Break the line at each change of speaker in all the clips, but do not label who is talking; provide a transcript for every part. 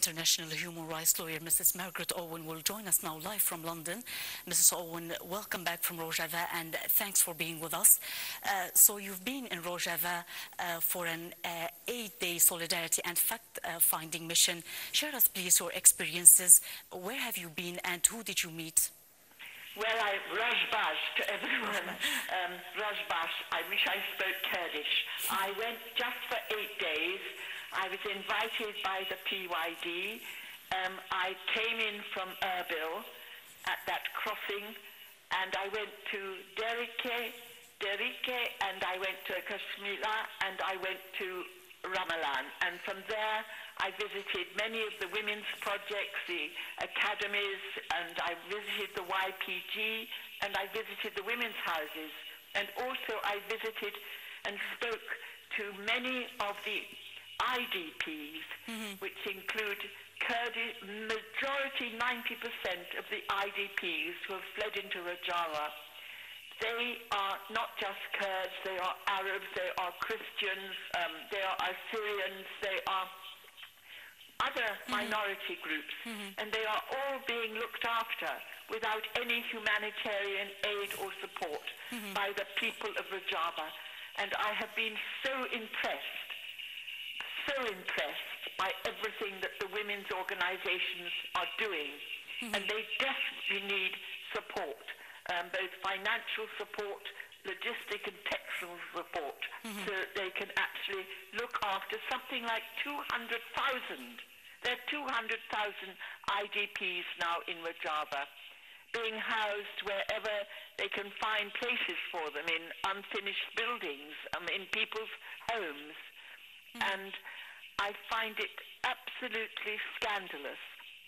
international human rights lawyer, Mrs. Margret Owen, will join us now live from London. Mrs. Owen, welcome back from ROJAVA, and thanks for being with us. So you've been in ROJAVA for an 8-day solidarity and fact-finding mission. Share us, please, your experiences. Where have you been and who did you meet?
Well, Rajbash to everyone. Rajbash, I wish I spoke Kurdish. I went just for 8 days. I was invited by the PYD. I came in from Erbil at that crossing, and I went to Derike, and I went to Kashmila, and I went to Ramalan. And from there, I visited many of the women's projects, the academies, and I visited the YPG, and I visited the women's houses. And also I visited and spoke to many of the IDPs, which include majority, 90% of the IDPs who have fled into ROJAVA. They are not just Kurds, they are Arabs, they are Christians, they are Assyrians, they are other minority groups, and they are all being looked after without any humanitarian aid or support by the people of ROJAVA. And I have been so impressed by everything that the women's organizations are doing. And they desperately need support, both financial support, logistic and technical support, so that they can actually look after something like 200,000. There are 200,000 IDPs now in ROJAVA, being housed wherever they can find places for them, in unfinished buildings, in people's homes. And I find it absolutely scandalous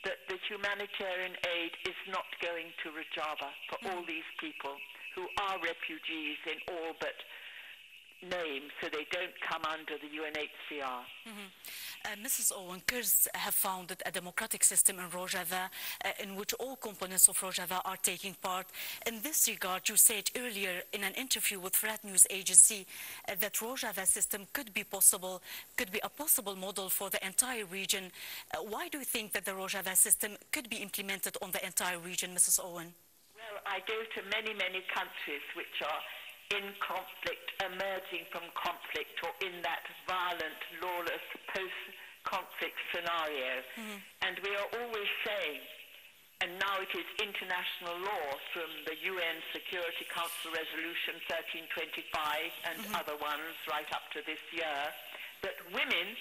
that the humanitarian aid is not going to ROJAVA for all these people who are refugees in all but name, so they don't come under the UNHCR.
Mrs. Owen, Kurds have founded a democratic system in ROJAVA in which all components of ROJAVA are taking part. In this regard, you said earlier in an interview with Frat News Agency that ROJAVA system could be a possible model for the entire region. Why do you think that the ROJAVA system could be implemented on the entire region, Mrs. Owen?
Well, I go to many, many countries which are in conflict, emerging from conflict, or in that violent, lawless, post-conflict scenario. And we are always saying, and now it is international law from the UN Security Council Resolution 1325 and other ones right up to this year, that women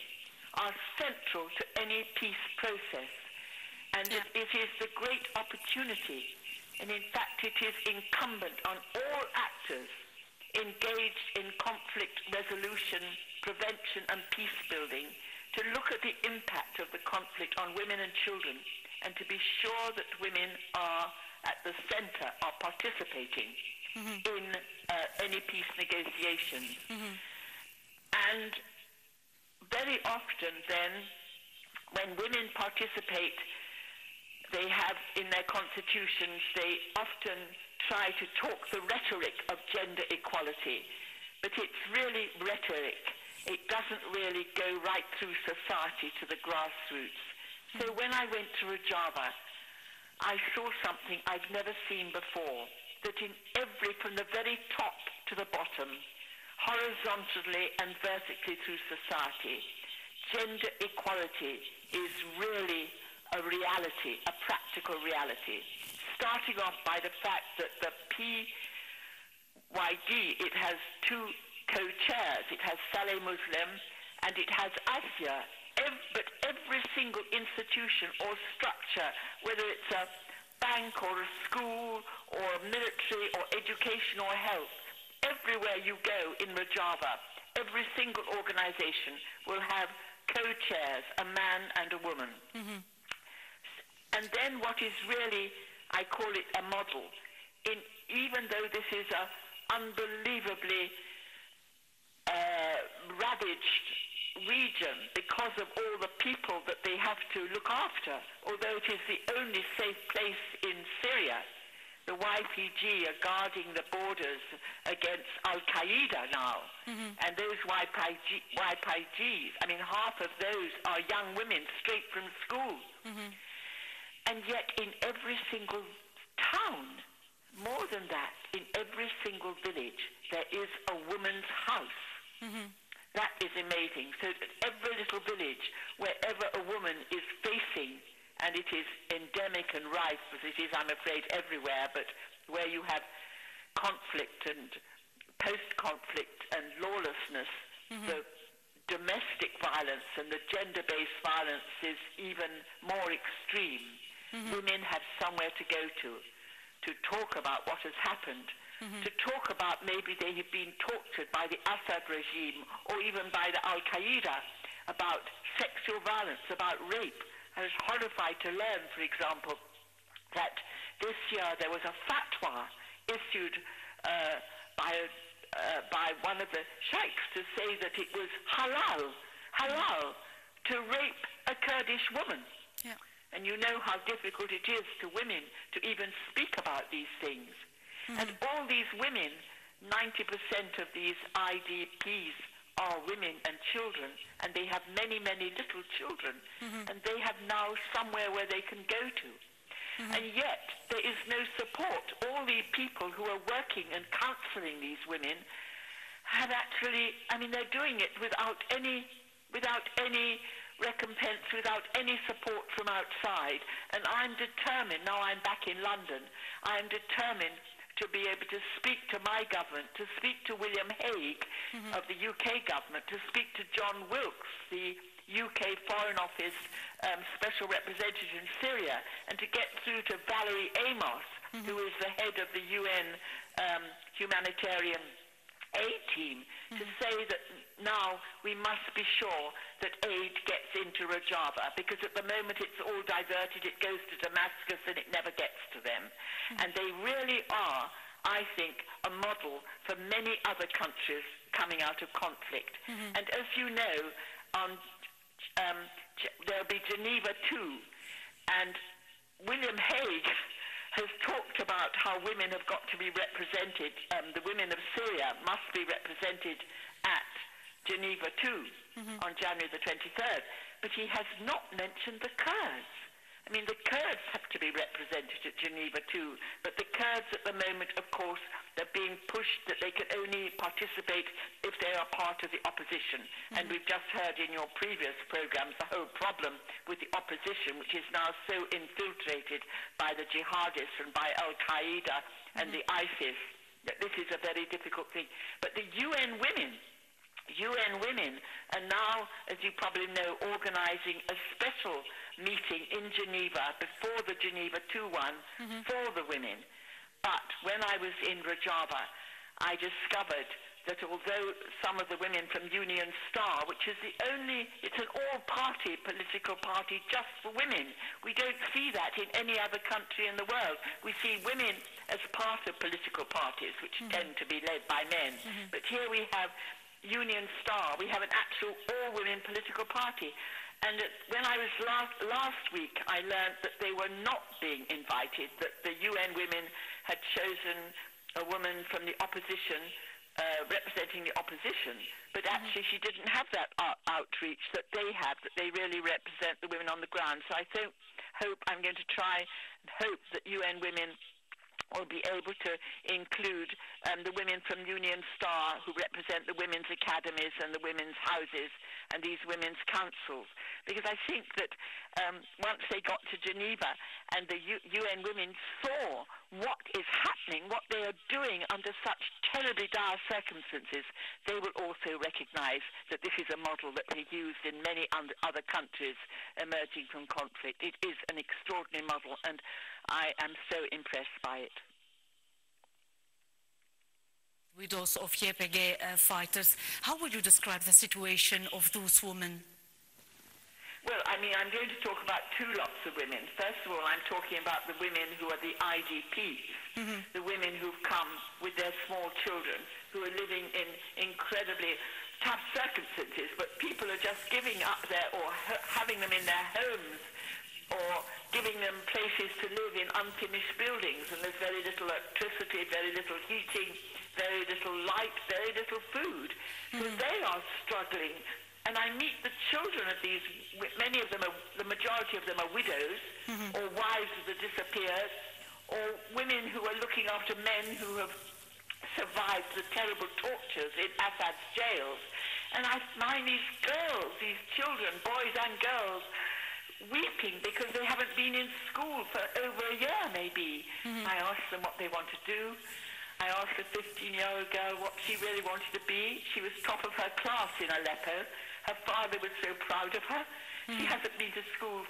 are central to any peace process. And it is the great opportunity, and in fact it is incumbent on all actors engaged in conflict resolution, prevention and peace building to look at the impact of the conflict on women and children, and to be sure that women are at the center, are participating in any peace negotiations. And very often then, when women participate, they have in their constitutions, they often try to talk the rhetoric of gender equality, but it's really rhetoric. It doesn't really go right through society to the grassroots. So when I went to ROJAVA, I saw something I've never seen before, that in from the very top to the bottom, horizontally and vertically through society, gender equality is really a reality, a practical reality. Starting off by the fact that the PYD, it has two co-chairs. It has Saleh Muslim and it has Asia. But every single institution or structure, whether it's a bank or a school or military or education or health, everywhere you go in ROJAVA, every single organization will have co-chairs, a man and a woman. And then what is really, I call it a model, even though this is an unbelievably ravaged region because of all the people that they have to look after, although it is the only safe place in Syria, the YPG are guarding the borders against Al-Qaeda now. And those YPGs, I mean, half of those are young women straight from school. And yet in every single town, more than that, in every single village, there is a woman's house. That is amazing. So that every little village, wherever a woman is facing, and it is endemic and rife, as it is, I'm afraid, everywhere, but where you have conflict and post-conflict and lawlessness, the domestic violence and the gender-based violence is even more extreme. Women have somewhere to go to talk about what has happened, to talk about maybe they have been tortured by the Assad regime or even by the Al-Qaeda, about sexual violence, about rape. I was horrified to learn, for example, that this year there was a fatwa issued by one of the sheikhs to say that it was halal to rape a Kurdish woman.
Yeah.
And you know how difficult it is to women to even speak about these things. And all these women, 90% of these IDPs are women and children, and they have many, many little children, and they have now somewhere where they can go to. And yet there is no support. All the people who are working and counseling these women have actually, I mean, they're doing it without any recompense, without any support from outside. And I'm determined, now I'm back in London, I'm determined to be able to speak to my government, to speak to William Hague of the UK government, to speak to John Wilkes, the UK Foreign Office Special Representative in Syria, and to get through to Valerie Amos, who is the head of the UN humanitarian aid team, to say that now we must be sure that aid gets into ROJAVA, because at the moment it's all diverted, it goes to Damascus and it never gets to them. And they really are, I think, a model for many other countries coming out of conflict. And as you know, there'll be Geneva too, and William Hague has talked about how women have got to be represented, the women of Syria must be represented at Geneva too on January the 23rd, but he has not mentioned the Kurds. I mean, the Kurds have to be represented at Geneva too, but the Kurds at the moment, of course, they're being pushed that they can only participate if they are part of the opposition. And we've just heard in your previous programs the whole problem with the opposition, which is now so infiltrated by the jihadists and by Al-Qaeda and the ISIS, that this is a very difficult thing. But the UN women are now, as you probably know, organizing a special meeting in Geneva before the Geneva II one for the women. But when I was in ROJAVA, I discovered that although some of the women from Union Star, which is it's an all-party political party just for women. We don't see that in any other country in the world. We see women as part of political parties, which tend to be led by men. But here we have Union Star, we have an actual all-women political party. And when I was last week, I learned that they were not being invited, that the UN women had chosen a woman from the opposition, representing the opposition, but actually she didn't have that outreach that they have, that they really represent the women on the ground. So I'm going to try and hope that UN women will be able to include the women from Union Star, who represent the women's academies and the women's houses and these women's councils. Because I think that once they got to Geneva and the UN women saw what is happening, what they are doing under such terribly dire circumstances, they will also recognize that this is a model that they used in many other countries emerging from conflict. It is an extraordinary model, and I am so impressed by it.
With those of YPG fighters, how would you describe the situation of those women?
Well, I mean, I'm going to talk about two lots of women. First of all, I'm talking about the women who are the IDPs, the women who've come with their small children, who are living in incredibly tough circumstances, but people are just giving up or having them in their homes, or giving them places to live in unfinished buildings, and there's very little electricity, very little heating, very little light, very little food. So they are struggling. And I meet the children of these, many of them, the majority of them are widows, or wives that have disappeared, or women who are looking after men who have survived the terrible tortures in Assad's jails. And I find these girls, these children, boys and girls, weeping because they haven't been in school for over a year, maybe. I asked them what they want to do. I asked a 15-year-old girl what she really wanted to be. She was top of her class in Aleppo. Her father was so proud of her. She hasn't been to school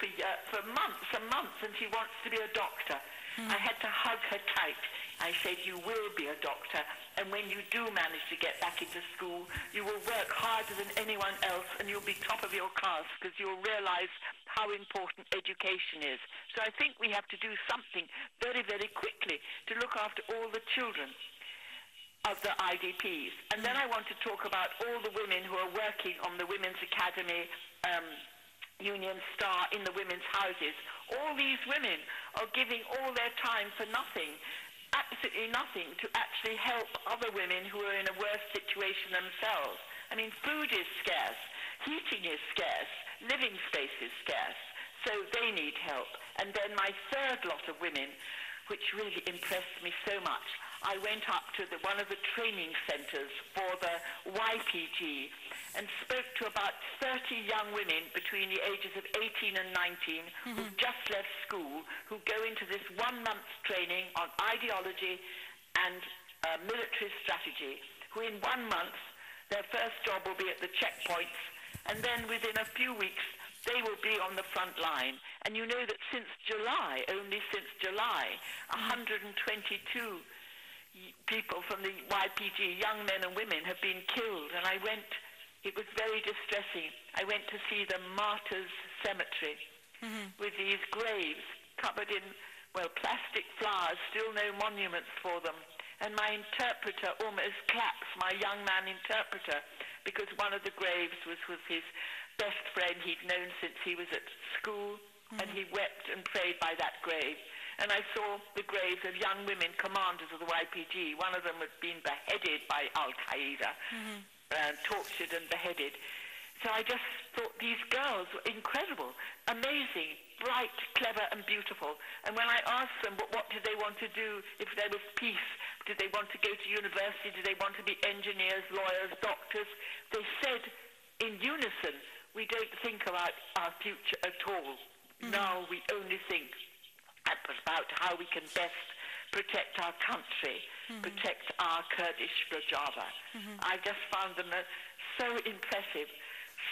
for months and months, and she wants to be a doctor. I had to hug her tight. I said, you will be a doctor, and when you do manage to get back into school, you will work harder than anyone else, and you'll be top of your class, because you'll realize how important education is. So I think we have to do something very, very quickly to look after all the children of the IDPs. And then I want to talk about all the women who are working on the Women's Academy, Union Star, in the women's houses. All these women are giving all their time for nothing, absolutely nothing, to actually help other women who are in a worse situation themselves. I mean, food is scarce, heating is scarce, living space is scarce, so they need help. And then my third lot of women, which really impressed me so much, I went up to one of the training centres for the YPG and spoke to about 30 young women between the ages of 18 and 19 who've just left school, who go into this 1 month training on ideology and military strategy, who in 1 month, their first job will be at the checkpoints, and then within a few weeks, they will be on the front line. And you know that since July, only since July, 122 people from the YPG, young men and women, have been killed. And I went, it was very distressing. I went to see the Martyrs Cemetery with these graves covered in, well, plastic flowers, still no monuments for them. And my interpreter almost claps, my young man interpreter, because one of the graves was his best friend he'd known since he was at school, and he wept and prayed by that grave. And I saw the graves of young women, commanders of the YPG. One of them had been beheaded by Al-Qaeda, tortured and beheaded. So I just thought these girls were incredible, amazing, bright, clever and beautiful. And when I asked them what did they want to do if there was peace, did they want to go to university, did they want to be engineers, lawyers, doctors, they said in unison, we don't think about our future at all. Now we only think about how we can best protect our country, protect our Kurdish ROJAVA. I just found them so impressive,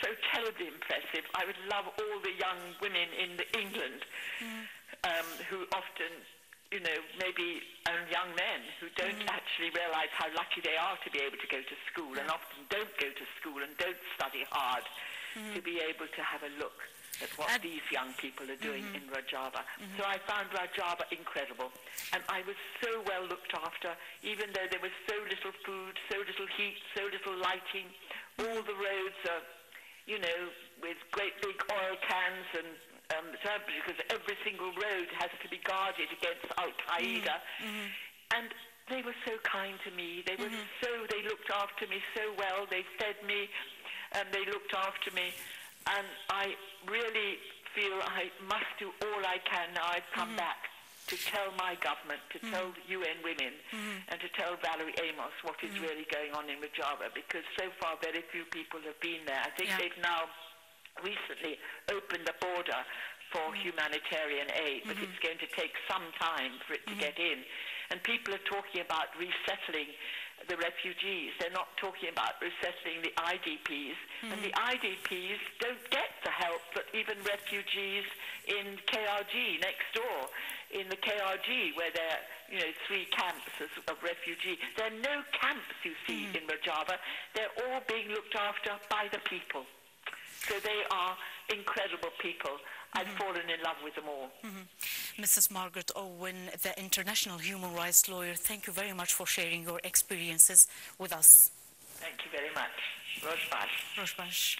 so terribly impressive. I would love all the young women in England who often, you know, maybe young men who don't actually realize how lucky they are to be able to go to school and often don't go to school and don't study hard, to be able to have a look at what these young people are doing in ROJAVA. So I found ROJAVA incredible. And I was so well looked after, even though there was so little food, so little heat, so little lighting. All the roads are, you know, with great big oil cans and because every single road has to be guarded against Al-Qaeda. And they were so kind to me. They were they looked after me so well. They fed me and they looked after me. And I really feel I must do all I can now I've come back to tell my government, to tell UN Women, and to tell Valerie Amos what is really going on in ROJAVA, because so far very few people have been there. I think they've now recently opened the border for humanitarian aid, but it's going to take some time for it to get in. And people are talking about resettling the refugees. They're not talking about resettling the IDPs. And the IDPs don't get the help that even refugees in KRG next door, in the KRG where there are, you know, 3 camps of refugees. There are no camps, you see, in ROJAVA. They're all being looked after by the people. So they are incredible people. I've fallen in love with them all.
Mrs. Margret Owen, the international human rights lawyer, thank you very much for sharing your experiences with us.
Thank you very much. Rojbash.
Rojbash.